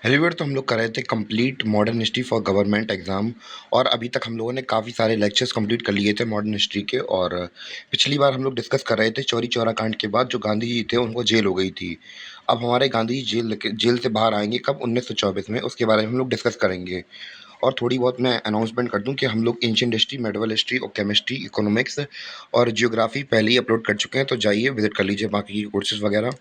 हेलीवेयर तो हम लोग कर रहे थे complete modern history for government exam. और अभी तक हम लोगों ने काफ़ी सारे लेक्चर्स कंप्लीट कर लिए थे मॉडर्न हिस्ट्री के। और पिछली बार हम लोग डिस्कस कर रहे थे चौरी चौरा कांड के बाद जो गांधी जी थे उनको जेल हो गई थी। अब हमारे गांधी जी जेल से बाहर आएंगे कब? 1924 में। उसके बारे में हम लोग डिस्कस करेंगे। और थोड़ी बहुत मैं अनाउंसमेंट कर दूं कि हम लोग एंशिएंट हिस्ट्री, मेडिवल हिस्ट्री और केमिस्ट्री, इकोनॉमिक्स और जियोग्राफी पहले ही अपलोड कर चुके हैं, तो जाइए विजिट कर लीजिए बाकी कोर्सेज वगैरह।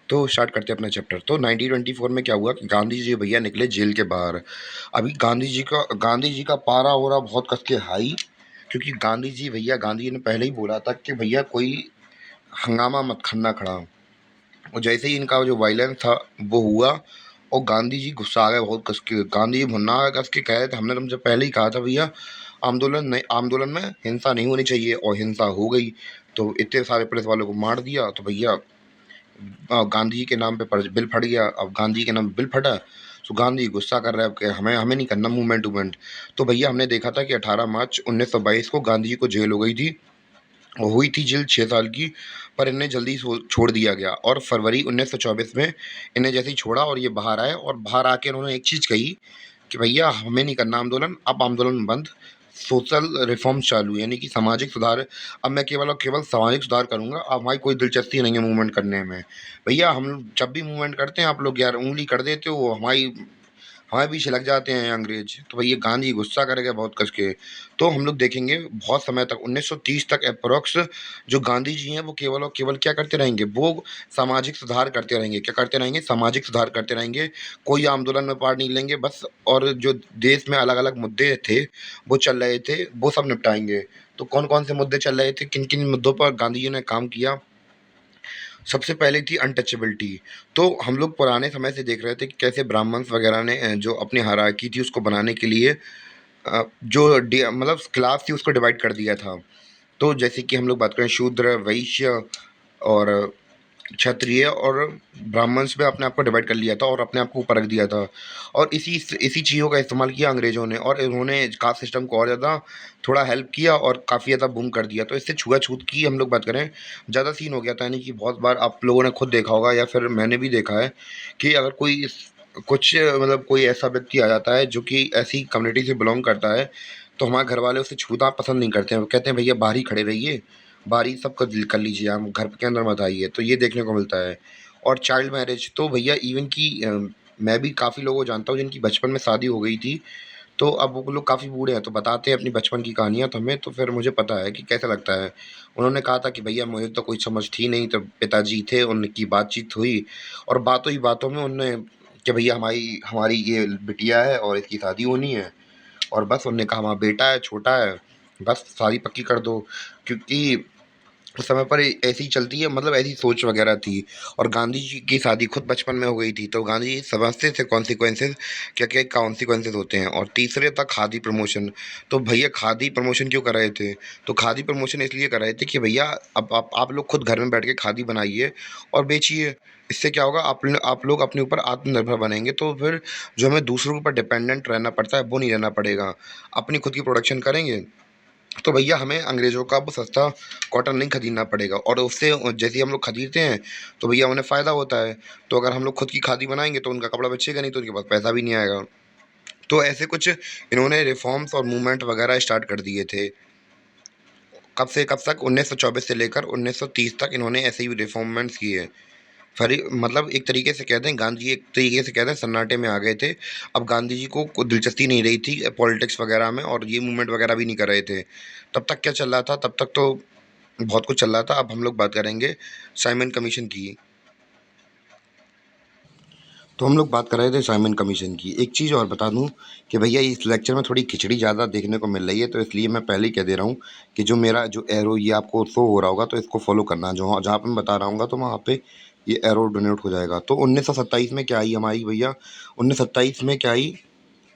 तो स्टार्ट करते हैं अपना चैप्टर। तो 1924 में क्या हुआ कि गांधी जी भैया निकले जेल के बाहर। अभी गांधी जी का पारा हो रहा बहुत कस के हाई, क्योंकि गांधी जी ने पहले ही बोला था कि भैया कोई हंगामा मत करना खड़ा। और जैसे ही इनका जो वायलेंस था वो हुआ, और गांधी जी गुस्सा आ गए बहुत कस के। गांधी जी भुन्ना कस के कह रहे थे, हमने तुमसे पहले ही कहा था भैया आंदोलन में हिंसा नहीं होनी चाहिए, और हिंसा हो गई। तो इतने सारे पुलिस वालों को मार दिया। तो भैया गांधी जी के नाम पे बिल फट गया। अब गांधी जी के नाम पे बिल फटा, तो गांधी जी गुस्सा कर रहे हैं कि हमें हमें नहीं करना मूवमेंट वूवमेंट। तो भैया हमने देखा था कि 18 मार्च 1922 को गांधी जी को जेल हो गई थी, और हुई थी जेल 6 साल की। पर इन्हें जल्दी छोड़ दिया गया, और फरवरी 1924 में इन्हें जैसे ही छोड़ा और ये बाहर आए, और बाहर आके उन्होंने एक चीज़ कही कि भैया हमें नहीं करना आंदोलन, अब आंदोलन बंद। सोशल रिफॉर्म्स चालू, यानी कि सामाजिक सुधार। अब मैं केवल और केवल सामाजिक सुधार करूंगा, अब हमारी कोई दिलचस्पी नहीं है मूवमेंट करने में। भैया हम जब भी मूवमेंट करते हैं आप लोग यार उंगली कर देते हो, हमारी हमारे पीछे लग जाते हैं अंग्रेज। तो भैया गांधी गुस्सा करेगा बहुत कस के। तो हम लोग देखेंगे बहुत समय तक 1930 तक अप्रोक्स जो गांधी जी हैं वो केवल और केवल क्या करते रहेंगे? वो सामाजिक सुधार करते रहेंगे। क्या करते रहेंगे? सामाजिक सुधार करते रहेंगे। कोई आंदोलन में पार्ट नहीं लेंगे बस। और जो देश में अलग अलग मुद्दे थे वो चल रहे थे वो सब निपटाएंगे। तो कौन कौन से मुद्दे चल रहे थे, किन किन मुद्दों पर गांधी जी ने काम किया? सबसे पहले थी अनटचेबिलिटी। तो हम लोग पुराने समय से देख रहे थे कि कैसे ब्राह्मण्स वगैरह ने जो अपनी हायरार्की थी उसको बनाने के लिए मतलब क्लास थी उसको डिवाइड कर दिया था। तो जैसे कि हम लोग बात करें शूद्र, वैश्य और क्षत्रिय और ब्राह्मण्स में अपने आप को डिवाइड कर लिया था और अपने आप को ऊपर रख दिया था। और इसी इसी चीज़ों का इस्तेमाल किया अंग्रेज़ों ने, और इन्होंने कास्ट सिस्टम को और ज़्यादा थोड़ा हेल्प किया और काफ़ी ज़्यादा बूम कर दिया। तो इससे छुआछूत की हम लोग बात करें, ज़्यादा सीन हो गया था। यानी कि बहुत बार आप लोगों ने खुद देखा होगा या फिर मैंने भी देखा है कि अगर कुछ मतलब कोई ऐसा व्यक्ति आ जाता है जो कि ऐसी कम्युनिटी से बिलोंग करता है, तो हमारे घर वाले उसे छूना पसंद नहीं करते हैं। वो कहते हैं भैया बाहर ही खड़े रहिए, बारी सब कर लीजिए, हम घर के अंदर मत आइए। तो ये देखने को मिलता है। और चाइल्ड मैरिज तो भैया इवन कि मैं भी काफ़ी लोगों को जानता हूँ जिनकी बचपन में शादी हो गई थी। तो अब वो लोग काफ़ी बूढ़े हैं तो बताते हैं अपनी बचपन की कहानियाँ, तो हमें तो फिर मुझे पता है कि कैसा लगता है। उन्होंने कहा था कि भैया मुझे तो कोई समझ थी नहीं, तो पिताजी थे उनकी बातचीत हुई, और बातों ही बातों में उनने कि भैया हमारी हमारी ये बिटिया है और इसकी शादी होनी है। और बस उनने कहा हमारा बेटा है छोटा है, बस शादी पक्की कर दो। क्योंकि उस समय पर ऐसी ही चलती है, मतलब ऐसी सोच वगैरह थी। और गांधी जी की शादी खुद बचपन में हो गई थी, तो गांधी जी समझते थे कॉन्सिक्वेंसेस, क्या क्या कॉन्सिक्वेंसेस होते हैं। और तीसरे था खादी प्रमोशन। तो भैया खादी प्रमोशन क्यों कर रहे थे? तो खादी प्रमोशन इसलिए कर रहे थे कि भैया अब आप लोग खुद घर में बैठ के खादी बनाइए और बेचिए। इससे क्या होगा? आप लोग अपने ऊपर आत्मनिर्भर बनेंगे, तो फिर जो हमें दूसरों के ऊपर डिपेंडेंट रहना पड़ता है वो नहीं रहना पड़ेगा। अपनी खुद की प्रोडक्शन करेंगे, तो भैया हमें अंग्रेज़ों का वो सस्ता कॉटन नहीं खरीदना पड़ेगा। और उससे जैसे ही हम लोग खरीदते हैं तो भैया उन्हें फ़ायदा होता है। तो अगर हम लोग खुद की खादी बनाएंगे तो उनका कपड़ा बचेगा नहीं, तो उनके पास पैसा भी नहीं आएगा। तो ऐसे कुछ इन्होंने रिफॉर्म्स और मूवमेंट वगैरह स्टार्ट कर दिए थे। कब से कब तक? 1924 से लेकर 1930 तक इन्होंने ऐसे ही रिफॉर्मेंट्स किए। फरी मतलब एक तरीके से कहते हैं गांधी जी एक तरीके से कहते हैं सन्नाटे में आ गए थे। अब गांधी जी को कोई दिलचस्पी नहीं रही थी पॉलिटिक्स वगैरह में, और ये मूवमेंट वगैरह भी नहीं कर रहे थे। तब तक क्या चल रहा था? तब तक तो बहुत कुछ चल रहा था। अब हम लोग बात करेंगे साइमन कमीशन की। तो हम लोग बात कर रहे थे साइमन कमीशन की। एक चीज़ और बता दूं कि भैया इस लेक्चर में थोड़ी खिचड़ी ज़्यादा देखने को मिल रही है, तो इसलिए मैं पहले ही कह दे रहा हूँ कि जो मेरा जो एरो ये आपको शो हो रहा होगा तो इसको फॉलो करना। जो जहाँ पे मैं बता रहा हूँ तो वहाँ पे ये एरो डोनेट हो जाएगा। तो 1927 में क्या आई हमारी भैया? 1927 में क्या आई?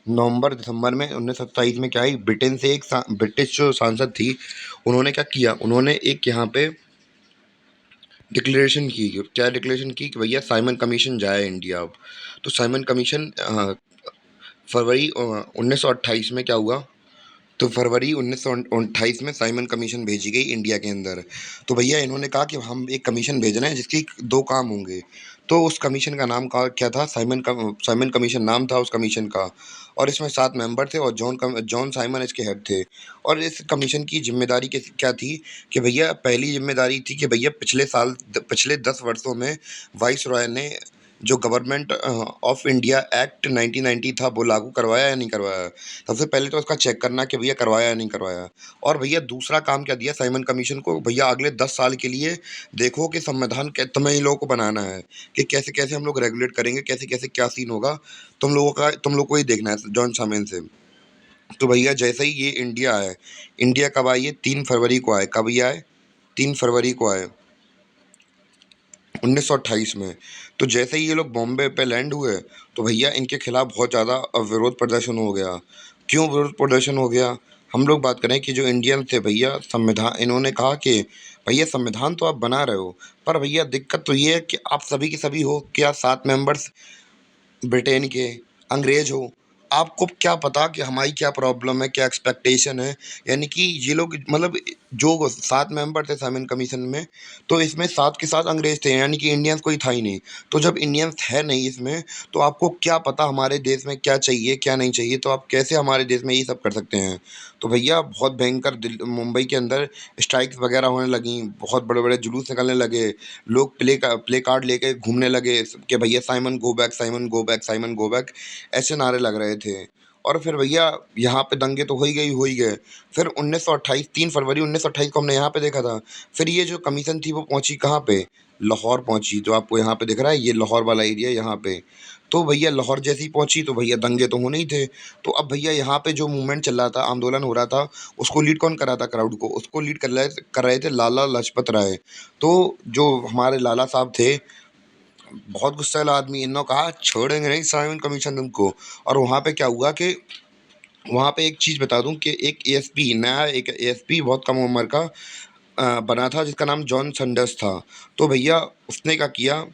नवंबर दिसंबर में 1927 में क्या आई? ब्रिटेन से एक ब्रिटिश जो सांसद थी, उन्होंने क्या किया? उन्होंने एक यहाँ पे डिक्लेरेशन की। क्या डिक्लेरेशन की? कि भैया साइमन कमीशन जाए इंडिया अब। तो साइमन कमीशन फरवरी 1928 में क्या हुआ? तो फरवरी 1928 में साइमन कमीशन भेजी गई इंडिया के अंदर। तो भैया इन्होंने कहा कि हम एक कमीशन भेज रहे हैं जिसकी दो काम होंगे। तो उस कमीशन का नाम का क्या था, साइमन कमीशन नाम था उस कमीशन का। और इसमें 7 मेंबर थे और जॉन साइमन इसके हेड थे। और इस कमीशन की ज़िम्मेदारी क्या थी कि भैया, पहली ज़िम्मेदारी थी कि भैया पिछले 10 वर्षों में वाइसरॉय ने जो गवर्नमेंट ऑफ इंडिया एक्ट 1990 था वो लागू करवाया या नहीं करवाया। सबसे पहले तो उसका चेक करना कि भैया करवाया या नहीं करवाया। और भैया दूसरा काम क्या दिया साइमन कमीशन को, भैया अगले 10 साल के लिए देखो कि संविधान तुम्हें इन लोगों को बनाना है कि कैसे कैसे हम लोग रेगुलेट करेंगे, कैसे कैसे क्या सीन होगा, तुम लोग को ही देखना है जॉन साइमन से। तो भैया जैसे ही ये इंडिया आए, इंडिया कब आई, ये 3 फरवरी को आए। कब ये आए, 3 फरवरी को आए 1928 में। तो जैसे ही ये लोग बॉम्बे पे लैंड हुए तो भैया इनके खिलाफ बहुत ज़्यादा विरोध प्रदर्शन हो गया। क्यों विरोध प्रदर्शन हो गया, हम लोग बात करें कि जो इंडियन थे भैया, संविधान इन्होंने कहा कि भैया संविधान तो आप बना रहे हो, पर भैया दिक्कत तो ये है कि आप सभी के सभी हो, क्या 7 मेंबर्स ब्रिटेन के अंग्रेज हो, आपको क्या पता कि हमारी क्या प्रॉब्लम है, क्या एक्सपेक्टेशन है। यानी कि ये लोग मतलब जो 7 मेंबर थे साइमन कमीशन में, तो इसमें 7 के 7 अंग्रेज थे, यानी कि इंडियंस कोई था ही नहीं। तो जब इंडियंस है नहीं इसमें, तो आपको क्या पता हमारे देश में क्या चाहिए क्या नहीं चाहिए, तो आप कैसे हमारे देश में ये सब कर सकते हैं। तो भैया बहुत भयंकर मुंबई के अंदर स्ट्राइक्स वगैरह होने लगी, बहुत बड़े बड़े जुलूस निकलने लगे, लोग प्ले कार्ड लेके घूमने लगे कि भैया Simon go back, Simon go back, Simon go back, ऐसे नारे लग रहे थे। और फिर भैया यहाँ पे दंगे तो हो ही गए। फिर 1928, 3 फरवरी 1928 को हमने यहाँ पे देखा था। फिर ये जो कमीशन थी वो पहुंची कहाँ पे, लाहौर पहुंची। जो आपको यहाँ पे दिख रहा है ये लाहौर वाला एरिया यहाँ पे। तो भैया लाहौर जैसी ही पहुंची तो भैया दंगे तो होने ही थे। तो अब भैया यहाँ पे जो मूवमेंट चल रहा था, आंदोलन हो रहा था, उसको लीड कौन कर रहा था क्राउड को, उसको लीड कर रहे थे लाला लाजपत राय। तो जो हमारे लाला साहब थे, बहुत गुस्सैल आदमी, इन्होंने कहा छोड़ेंगे नहीं साइमन कमीशन तुमको। और वहाँ पे क्या हुआ कि वहाँ पे एक चीज़ बता दूं कि एक एएसपी, नया एक एएसपी बहुत कम उम्र का बना था, जिसका नाम जॉन संडर्स था। तो भैया उसने क्या किया,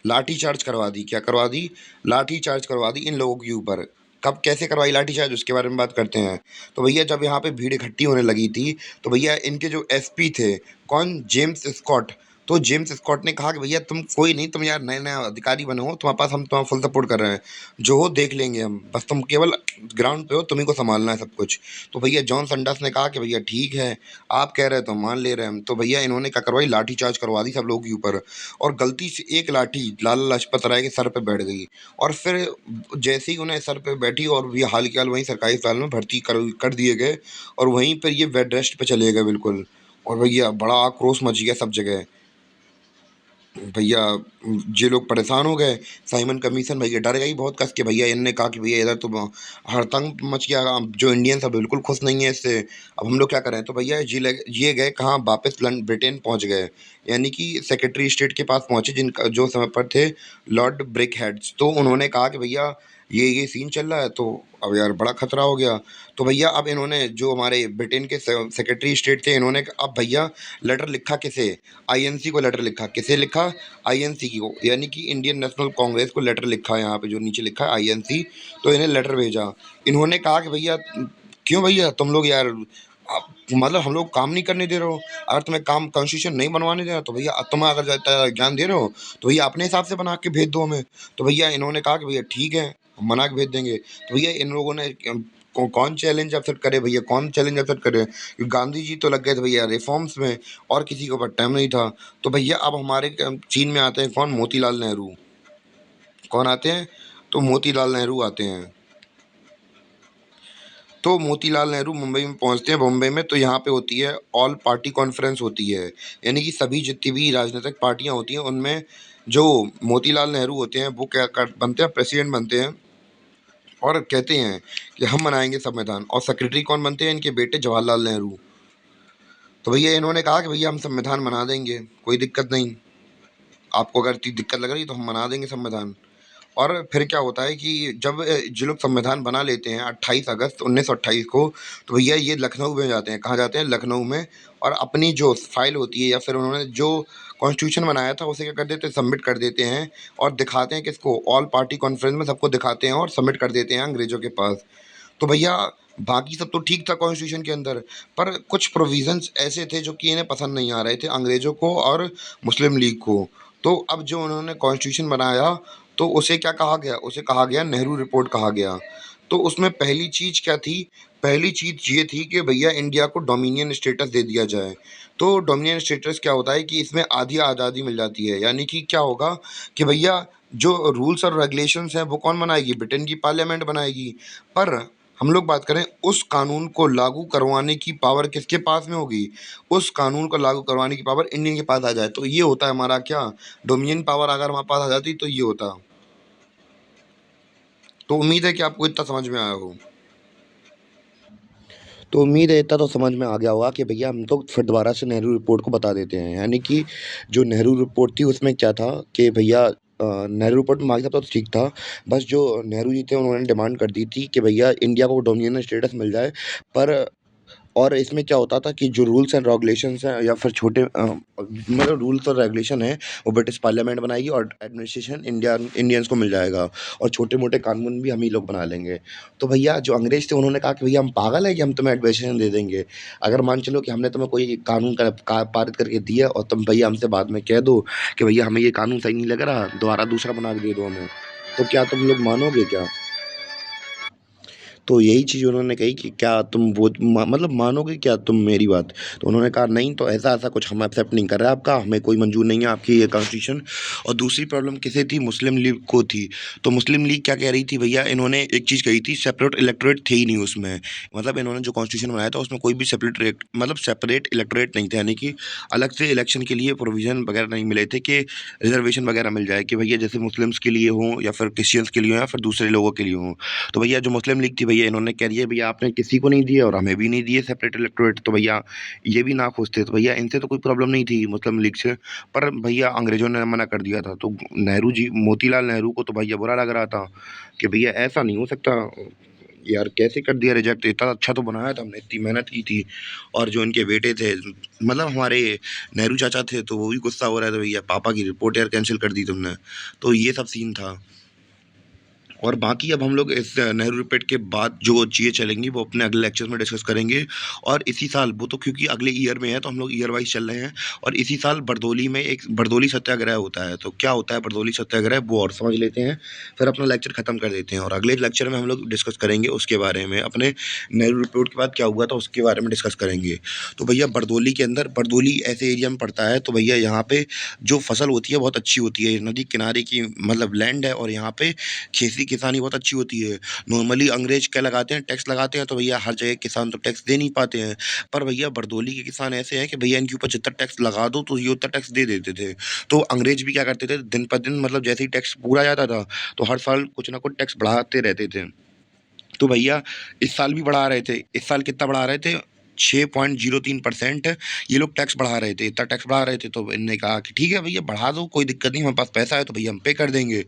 लाठी चार्ज करवा दी। क्या करवा दी, लाठी चार्ज करवा दी इन लोगों के ऊपर। कब कैसे करवाई लाठी चार्ज, उसके बारे में बात करते हैं। तो भैया जब यहाँ पे भीड़ इकट्ठी होने लगी थी, तो भैया इनके जो एसपी थे, कौन, जेम्स स्कॉट। तो जेम्स स्कॉट ने कहा कि भैया तुम कोई नहीं, तुम यार नए नए अधिकारी बने हो, तुम्हारे पास हम तुम्हारा फुल सपोर्ट कर रहे हैं, जो हो देख लेंगे हम, बस तुम केवल ग्राउंड पे हो, तुम्ही को संभालना है सब कुछ। तो भैया जॉन संडास ने कहा कि भैया ठीक है, आप कह रहे हो तो मान ले रहे हैं हम। तो भैया इन्होंने क्या करवाई, लाठी चार्ज करवा दी सब लोगों के ऊपर। और गलती से एक लाठी लाला लाजपत राय के सर पे बैठ गई। और फिर जैसे ही उन्हें सर पे बैठी, और ये हाल के हाल वहीं सरकारी अस्पताल में भर्ती कर दिए गए, और वहीं पर ये बेड रेस्ट पे चले गए बिल्कुल। और भैया बड़ा आक्रोश मच गया सब जगह। भैया ये लोग परेशान हो गए, साइमन कमीशन भैया डर गई बहुत कस के। भैया इनने कहा कि भैया इधर तो हड़कंप मच गया, अब जो इंडियंस है बिल्कुल खुश नहीं है इससे, अब हम लोग क्या करें। तो भैया ये गए कहाँ, वापस ब्रिटेन पहुंच गए, यानी कि सेक्रेटरी स्टेट के पास पहुंचे, जिनका जो समय पर थे लॉर्ड ब्रेकहेड्स। तो उन्होंने कहा कि भैया ये सीन चल रहा है, तो अब यार बड़ा खतरा हो गया। तो भैया अब इन्होंने, जो हमारे ब्रिटेन के सेक्रेटरी स्टेट थे, इन्होंने अब भैया लेटर लिखा किसे, आईएनसी को लेटर लिखा। किसे लिखा, आईएनसी को, यानी कि इंडियन नेशनल कांग्रेस को लेटर लिखा है, यहाँ पे जो नीचे लिखा है आईएनसी। तो इन्हें लेटर भेजा। इन्होंने कहा कि भैया क्यों भैया तुम लोग यार, मतलब हम लोग काम नहीं करने दे रहे हो, अगर तुम्हें काम कॉन्स्टिट्यूशन नहीं बनवाने दे रहा, तो भैया तुम्हें अगर ज्ञान दे रहे हो तो भैया अपने हिसाब से बना के भेज दो हमें। तो भैया इन्होंने कहा कि भैया ठीक है, हम बना के भेज देंगे। तो भैया इन लोगों ने कौन चैलेंज एक्सेप्ट करे भैया, कौन चैलेंज एक्सेप्ट करे, क्योंकि गांधी जी तो लग गए थे भैया रिफॉर्म्स में, और किसी के ऊपर टाइम नहीं था। तो भैया अब हमारे चीन में आते हैं कौन, मोतीलाल नेहरू। कौन आते हैं, तो मोतीलाल नेहरू आते हैं। तो मोतीलाल नेहरू मुंबई में पहुंचते हैं, बॉम्बे में। तो यहाँ पे होती है ऑल पार्टी कॉन्फ्रेंस होती है, यानी कि सभी जितनी भी राजनीतिक पार्टियां होती हैं उनमें जो मोतीलाल नेहरू होते हैं वो क्या बनते हैं, प्रेसिडेंट बनते हैं। और कहते हैं कि हम बनाएंगे संविधान, और सेक्रेटरी कौन बनते हैं, इनके बेटे जवाहरलाल नेहरू। तो भैया इन्होंने कहा कि भैया हम संविधान बना देंगे, कोई दिक्कत नहीं, आपको अगर इतनी दिक्कत लग रही तो हम बना देंगे संविधान। और फिर क्या होता है कि जब जो लोग संविधान बना लेते हैं 28 अगस्त 1928 को, तो भैया ये लखनऊ में जाते हैं। कहाँ जाते हैं, लखनऊ में। और अपनी जो फाइल होती है, या फिर उन्होंने जो कॉन्स्टिट्यूशन बनाया था उसे क्या कर देते हैं, सबमिट कर देते हैं। और दिखाते हैं किसको, ऑल पार्टी कॉन्फ्रेंस में सबको दिखाते हैं और सबमिट कर देते हैं अंग्रेज़ों के पास। तो भैया बाकी सब तो ठीक था कॉन्स्टिट्यूशन के अंदर, पर कुछ प्रोविजंस ऐसे थे जो कि इन्हें पसंद नहीं आ रहे थे, अंग्रेज़ों को और मुस्लिम लीग को। तो अब जो उन्होंने कॉन्स्टिट्यूशन बनाया, तो उसे क्या कहा गया? उसे कहा गया नेहरू रिपोर्ट कहा गया। तो उसमें पहली चीज़ क्या थी? पहली चीज़ ये थी कि भैया इंडिया को डोमिनियन स्टेटस दे दिया जाए। तो डोमिनियन स्टेटस क्या होता है कि इसमें आधी आज़ादी मिल जाती है, यानी कि क्या होगा कि भैया जो रूल्स और रेगुलेशंस हैं वो कौन बनाएगी? ब्रिटेन की पार्लियामेंट बनाएगी। पर हम लोग बात करें, उस कानून को लागू करवाने की पावर किसके पास में होगी? उस कानून को लागू करवाने की पावर इंडियन के पास आ जाए, तो ये होता है हमारा क्या? डोमिनियन पावर अगर हमारे पास आ जाती तो ये होता। तो उम्मीद है कि आपको इतना समझ में आया हो। तो उम्मीद है इतना तो समझ में आ गया होगा कि भैया हम तो फिर दोबारा से नेहरू रिपोर्ट को बता देते हैं। यानी कि जो नेहरू रिपोर्ट थी उसमें क्या था कि भैया नेहरू रिपोर्ट में मांगा था तो ठीक था। बस जो नेहरू जी थे उन्होंने डिमांड कर दी थी कि भैया इंडिया को डोमिनियन स्टेटस मिल जाए। पर और इसमें क्या होता था कि जो रूल्स एंड रेगुलेशंस हैं या फिर छोटे मतलब रूल्स और रेगुलेशन है वो ब्रिटिश पार्लियामेंट बनाएगी और एडमिनिस्ट्रेशन इंडियंस को मिल जाएगा, और छोटे मोटे कानून भी हम ही लोग बना लेंगे। तो भैया जो अंग्रेज थे उन्होंने कहा कि भैया हम पागल है कि हम तुम्हें एडमिनिस्ट्रेशन दे देंगे। अगर मान चलो कि हमने तुम्हें कोई कानून पारित करके दिया और तुम भैया हमसे बाद में कह दो कि भैया हमें ये कानून सही नहीं लग रहा, दोबारा दूसरा बना के दे दो हमें, तो क्या तुम लोग मानोगे क्या? तो यही चीज़ उन्होंने कही कि क्या तुम वो मतलब मानोगे क्या तुम मेरी बात? तो उन्होंने कहा नहीं, तो ऐसा-ऐसा कुछ हम एक्सेप्ट नहीं कर रहे आपका, हमें कोई मंज़ूर नहीं है आपकी ये कॉन्स्टिट्यूशन। और दूसरी प्रॉब्लम किसे थी? मुस्लिम लीग को थी। तो मुस्लिम लीग क्या कह रही थी भैया, इन्होंने एक चीज़ कही थी, सेपरेट इलेक्टोरेट थे ही नहीं उसमें। मतलब इन्होंने जो कॉन्स्टिट्यूशन बनाया था उसमें कोई भी सेपरेट इलेक्टोरेट नहीं था, यानी कि अलग से इलेक्शन के लिए प्रोविज़न वगैरह नहीं मिले थे कि रिज़र्वेशन वगैरह मिल जाए कि भैया जैसे मुस्लिम्स के लिए हो या फिर क्रिश्चियंस के लिए हो या फिर दूसरे लोगों के लिए हो। तो भैया जो मुस्लिम लीग थी भैया इन्होंने कह दिया भैया आपने किसी को नहीं दिए और हमें भी नहीं दिए सेपरेट इलेक्टोरेट, तो भैया ये भी नाखुश थे। तो भैया इनसे तो कोई प्रॉब्लम नहीं थी मुस्लिम लीग से, पर भैया अंग्रेजों ने मना कर दिया था। तो नेहरू जी, मोतीलाल नेहरू को तो भैया बुरा लग रहा था कि भैया ऐसा नहीं हो सकता यार, कैसे कर दिया रिजेक्ट, इतना अच्छा तो बनाया था हमने, इतनी मेहनत की थी। और जो इनके बेटे थे मतलब हमारे नेहरू चाचा थे, तो वो भी गुस्सा हो रहा था भैया पापा की रिपोर्ट यार कैंसिल कर दी तुमने। तो ये सब सीन था। और बाकी अब हम लोग इस नेहरू रिपोर्ट के बाद जो चीज़ें चलेंगी वो अपने अगले लेक्चर में डिस्कस करेंगे। और इसी साल वो तो क्योंकि अगले ईयर में है तो हम लोग ईयर वाइज चल रहे हैं। और इसी साल बरदौली में एक बरदौली सत्याग्रह होता है, तो क्या होता है बरदौली सत्याग्रह वो और समझ लेते हैं, फिर अपना लेक्चर ख़त्म कर देते हैं। और अगले लेक्चर में हम लोग डिस्कस करेंगे उसके बारे में, अपने नेहरू रिपोर्ट के बाद क्या हुआ था उसके बारे में डिस्कस करेंगे। तो भैया बरदौली के अंदर, बरदौली ऐसे एरिया में पड़ता है, तो भैया यहाँ पे जो फसल होती है बहुत अच्छी होती है, नदी किनारे की मतलब लैंड है, और यहाँ पे खेती किसानी बहुत अच्छी होती है। नॉर्मली अंग्रेज क्या लगाते हैं, टैक्स लगाते हैं, तो भैया हर जगह किसान तो टैक्स दे नहीं पाते हैं। पर भैया बरदौली के किसान ऐसे हैं कि भैया इनके ऊपर जितना टैक्स लगा दो तो ये उतना टैक्स दे देते थे। तो अंग्रेज भी क्या करते थे, दिन पर दिन मतलब जैसे ही टैक्स पूरा जाता था तो हर साल कुछ ना कुछ टैक्स बढ़ाते रहते थे। तो भैया इस साल भी बढ़ा रहे थे। इस साल कितना बढ़ा रहे थे? 6.03% ये लोग टैक्स बढ़ा रहे थे। इतना टैक्स बढ़ा रहे थे तो इनने कहा कि ठीक है भैया बढ़ा दो, कोई दिक्कत नहीं, हमारे पास पैसा है तो भैया हम पे कर देंगे।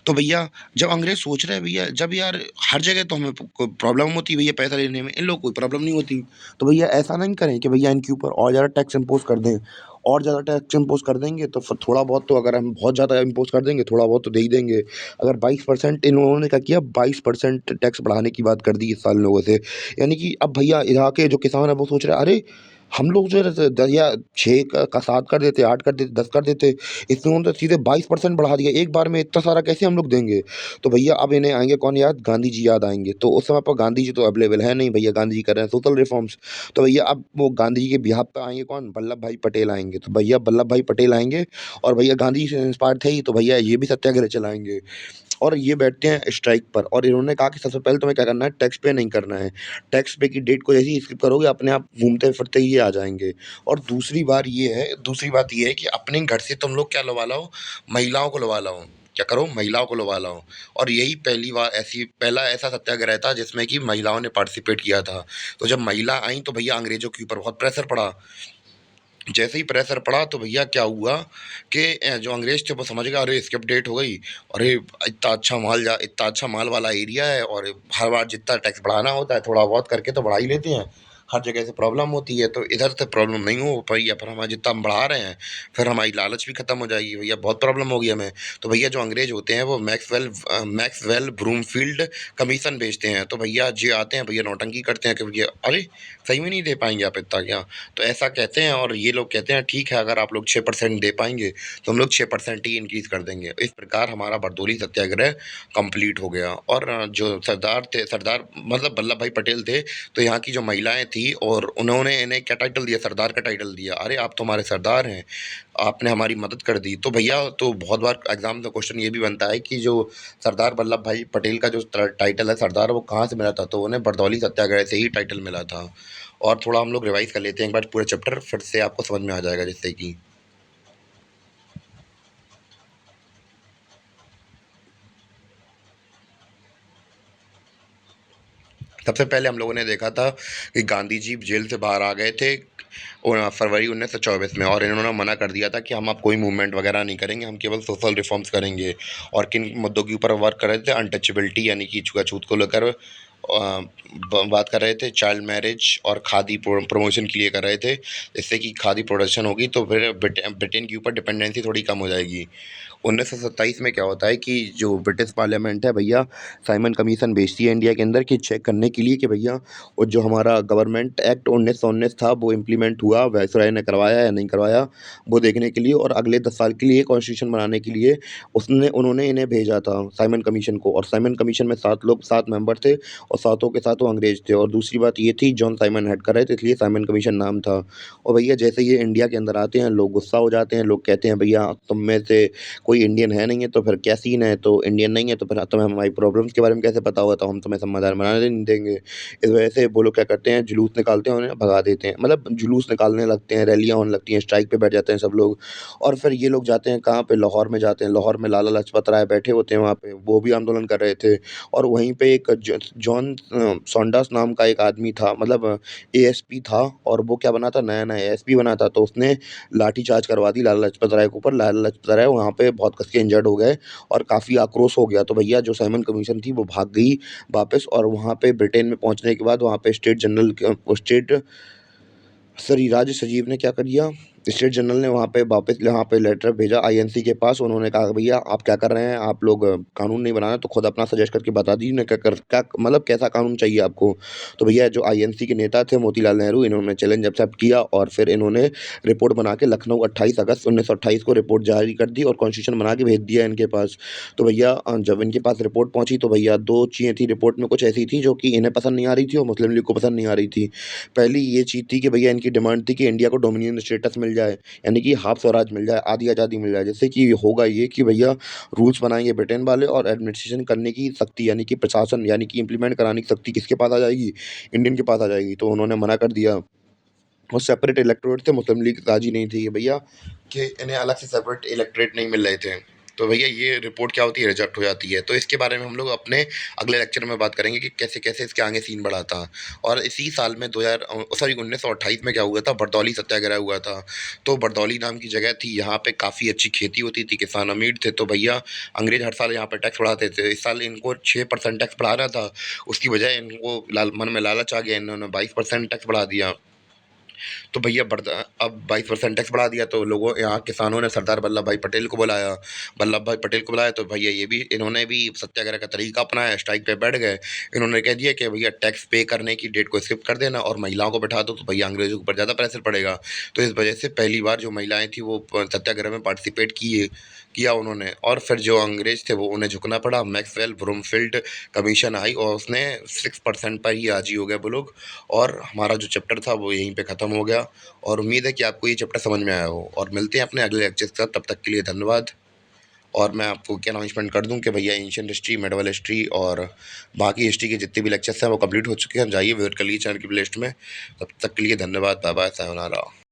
तो भैया जब अंग्रेज सोच रहे हैं भैया, जब यार हर जगह तो हमें प्रॉब्लम होती है भैया पैसा लेने में, इन लोग कोई प्रॉब्लम नहीं होती। तो भैया ऐसा नहीं करें कि भैया इनके ऊपर और ज़्यादा टैक्स इम्पोज कर दें। और ज़्यादा टैक्स इम्पोज कर देंगे तो फिर थोड़ा बहुत तो, अगर हम बहुत ज़्यादा इम्पोज कर देंगे थोड़ा बहुत तो दे ही देंगे। अगर 22% इन्होंने क्या किया, 22% टैक्स बढ़ाने की बात कर दी इस साल लोगों से। यानी कि अब भैया यहाँ के जो किसान है वो सोच रहे हैं, अरे हम लोग जो है दस या छः का 7 कर देते, 8 कर देते, 10 कर देते, इसमें उन्होंने तो सीधे 22% बढ़ा दिया एक बार में, इतना सारा कैसे हम लोग देंगे? तो भैया अब इन्हें आएंगे कौन याद? गांधी जी याद आएंगे। तो उस समय पर गांधी जी तो अवेलेबल है नहीं भैया, गांधी जी कर रहे हैं सोशल रिफॉर्म्स। तो भैया अब वो गांधी जी के बिहाफ पे आएंगे कौन? वल्लभ भाई पटेल आएंगे। तो भैया वल्लभ भाई पटेल आएंगे, और भैया गांधी जी से इंस्पायर थे ही, तो भैया ये भी सत्याग्रह चलाएंगे। और ये बैठते हैं स्ट्राइक पर, और इन्होंने कहा कि सबसे पहले तुम्हें क्या करना है, टैक्स पे नहीं करना है। टैक्स पे की डेट को जैसे ही स्किप करोगे अपने आप घूमते फिरते ही ये आ जाएंगे। और दूसरी बात ये है कि अपने घर से तुम लोग क्या लवा लाओ, महिलाओं को लवा लाओ। क्या करो? महिलाओं को लवा लाओ। और यही पहला ऐसा सत्याग्रह था जिसमें कि महिलाओं ने पार्टिसिपेट किया था। तो जब महिला आई तो भैया अंग्रेजों के ऊपर बहुत प्रेशर पड़ा। जैसे ही प्रेशर पड़ा तो भैया क्या हुआ कि जो अंग्रेज थे वो समझ गए, अरे इसकी अपडेट हो गई, अरे इतना अच्छा माल वाला एरिया है, और हर बार जितना टैक्स बढ़ाना होता है थोड़ा बहुत करके तो बढ़ा ही लेते हैं, हर जगह से प्रॉब्लम होती है, तो इधर से प्रॉब्लम नहीं हो पाई या फिर हमारा जितना हम बढ़ा रहे हैं, फिर हमारी लालच भी खत्म हो जाएगी भैया, बहुत प्रॉब्लम होगी हमें। तो भैया जो अंग्रेज होते हैं वो मैक्सवेल ब्रूमफील्ड कमीशन भेजते हैं, तो भैया जो आते हैं भैया नौटंकी करते हैं कि भैया अरे सही में नहीं दे पाएंगे आप इतना क्या, तो ऐसा कहते हैं और ये लोग कहते हैं ठीक है अगर आप लोग 6% दे पाएंगे तो हम लोग 6% ही इंक्रीज कर देंगे। इस प्रकार हमारा बरदौली सत्याग्रह कंप्लीट हो गया। और जो सरदार थे, सरदार मतलब वल्लभ भाई पटेल थे, तो यहाँ की जो महिलाएं थी और उन्होंने इन्हें क्या टाइटल दिया, सरदार का टाइटल दिया। अरे आप तो हमारे सरदार हैं, आपने हमारी मदद कर दी। तो भैया तो बहुत बार एग्जाम में क्वेश्चन ये भी बनता है कि जो सरदार वल्लभ भाई पटेल का जो टाइटल है सरदार, वो कहाँ से मिला था, तो उन्हें बरदौली सत्याग्रह से ही टाइटल मिला था। और थोड़ा हम लोग रिवाइज कर लेते हैं एक बार पूरा चैप्टर, फिर से आपको समझ में आ जाएगा। जैसे कि सबसे पहले हम लोगों ने देखा था कि गांधी जी जेल से बाहर आ गए थे फरवरी 1924 में, और इन्होंने मना कर दिया था कि हम अब कोई मूवमेंट वगैरह नहीं करेंगे, हम केवल सोशल रिफॉर्म्स करेंगे। और किन मुद्दों के ऊपर वर्क कर रहे थे, अनटचेबिलिटी यानी कि छुआछूत को लेकर बात कर रहे थे, चाइल्ड मैरिज और खादी प्रमोशन के लिए कर रहे थे। इससे कि खादी प्रोडक्शन होगी तो फिर ब्रिटेन के ऊपर डिपेंडेंसी थोड़ी कम हो जाएगी। 1927 में क्या होता है कि जो ब्रिटिश पार्लियामेंट है भैया, साइमन कमीशन भेजती है इंडिया के अंदर कि चेक करने के लिए कि भैया और जो हमारा गवर्नमेंट एक्ट 1919 था वो इम्प्लीमेंट हुआ, वायसराय ने करवाया या नहीं करवाया, वो देखने के लिए। और अगले 10 साल के लिए कॉन्स्टिट्यूशन बनाने के लिए उन्होंने इन्हें भेजा था साइमन कमीशन को। और साइमन कमीशन में 7 लोग, 7 मेंबर थे, और सातों के साथ वो अंग्रेज थे। और दूसरी बात ये थी जॉन साइमन हेड कर रहे थे, इसलिए साइमन कमीशन नाम था। और भैया जैसे ये इंडिया के अंदर आते हैं लोग गुस्सा हो जाते हैं, लोग कहते हैं भैया तुम में से कोई इंडियन है नहीं है तो फिर क्या सीन है, तो इंडियन नहीं है तो फिर तुम्हें हमारी प्रॉब्लम्स के बारे में कैसे पता होगा, तो हम तुम्हें समाधान बनाने नहीं देंगे। इस वजह से वो लोग क्या करते हैं, जुलूस निकालते हैं, उन्हें भगा देते हैं, मतलब जुलूस निकालने लगते हैं, रैलियां होने लगती हैं, स्ट्राइक पे बैठ जाते हैं सब लोग। और फिर ये लोग जाते हैं कहाँ पे, लाहौर में जाते हैं। लाहौर में लाला लाजपत राय बैठे होते हैं वहाँ पे, वो भी आंदोलन कर रहे थे। और वहीं पे एक जॉन सॉन्डास नाम का एक आदमी था, मतलब एएसपी था, और वो क्या बना था, नया नया एएसपी बना था, तो उसने लाठीचार्ज करवा दी लाला लाजपत राय के ऊपर। लाला लाजपत राय वहाँ पे बहुत कस के इंजर्ड हो गए और काफ़ी आक्रोश हो गया। तो भैया जो साइमन कमीशन थी वो भाग गई वापस, और वहाँ पे ब्रिटेन में पहुँचने के बाद वहाँ पे स्टेट सर राज सजीव ने क्या कर दिया, स्टेट जनरल ने वहाँ पे वापस यहाँ पे लेटर भेजा आईएनसी के पास। उन्होंने कहा भैया आप क्या कर रहे हैं, आप लोग कानून नहीं बनाना तो खुद अपना सजेस्ट करके बता दीजिए ना, क्या मतलब कैसा कानून चाहिए आपको। तो भैया जो आईएनसी के नेता थे मोतीलाल नेहरू, इन्होंने चैलेंज एक्सेप्ट किया और फिर इन्होंने रिपोर्ट बना के लखनऊ 28 अगस्त 1928 को रिपोर्ट जारी कर दी और कॉन्स्टिट्यूशन बना के भेज दिया इनके पास। तो भैया जब इनके पास रिपोर्ट पहुंची तो भैया दो चीज़ें थी रिपोर्ट में, कुछ ऐसी थी जो कि इन्हें पसंद नहीं आ रही थी और मुस्लिम लीग को पसंद नहीं आ रही थी। पहली ये चीज़ थी कि भैया इनकी डिमांड थी कि इंडिया को डोमिनियन स्टेटस मिल जाए, यानी कि हाफ स्वराज मिल जाए, आधी आज़ादी मिल जाए। जिससे कि होगा ये कि भैया रूल्स बनाएंगे ब्रिटेन वाले और एडमिनिस्ट्रेशन करने की शक्ति यानी कि प्रशासन यानी कि इम्प्लीमेंट कराने की शक्ति किसके पास आ जाएगी, इंडियन के पास आ जाएगी। तो उन्होंने मना कर दिया। और सेपरेट इलेक्टोरेट थे, मुस्लिम लीग राजी नहीं थी भैया कि इन्हें अलग से सेपरेट इलेक्टोरेट नहीं मिल रहे थे। तो भैया ये रिपोर्ट क्या होती है, रिजेक्ट हो जाती है। तो इसके बारे में हम लोग अपने अगले लेक्चर में बात करेंगे कि कैसे कैसे इसके आगे सीन बढ़ा था। और इसी साल में 1928 में क्या हुआ था, बरदौली सत्याग्रह हुआ था। तो बरदौली नाम की जगह थी, यहाँ पे काफ़ी अच्छी खेती होती थी, किसान अमीर थे। तो भैया अंग्रेज हर साल यहाँ पे टैक्स बढ़ाते थे, इस साल इनको 6% टैक्स बढ़ा रहा था। उसकी वजह इनको मन में लालच आ गया, इन्होंने 22% टैक्स बढ़ा दिया। तो भैया अब 22% टैक्स बढ़ा दिया, तो लोगों यहाँ किसानों ने सरदार वल्लभ भाई पटेल को बुलाया। वल्लभ भाई पटेल को बुलाया तो भैया ये भी इन्होंने भी सत्याग्रह का तरीका अपनाया, स्ट्राइक पे बैठ गए। इन्होंने कह दिया कि भैया टैक्स पे करने की डेट को स्किप कर देना और महिलाओं को बैठा दो, तो भैया अंग्रेजों के ऊपर ज़्यादा प्रेशर पड़ेगा। तो इस वजह से पहली बार जो महिलाएं थी वो सत्याग्रह में पार्टिसिपेट किया उन्होंने। और फिर जो अंग्रेज थे वो उन्हें झुकना पड़ा, मैक्सवेल ब्रूमफील्ड कमीशन आई और उसने 6% पर ही राजी हो गए वो लोग। और हमारा जो चैप्टर था वो यहीं पे ख़त्म हो गया। और उम्मीद है कि आपको ये चैप्टर समझ में आया हो, और मिलते हैं अपने अगले लेक्चर के साथ। तब तक के लिए धन्यवाद। और मैं आपको क्या अनाउंसमेंट कर दूं कि भैया एंशियंट हिस्ट्री, मेडिवल हिस्ट्री और बाकी हिस्ट्री के जितने भी लेक्चर्स हैं वो कंप्लीट हो चुके हैं, जाइए विजिट कर लीजिए चैनल की प्लेलिस्ट में। तब तक के लिए धन्यवाद, बाय बाय, सायोनारा।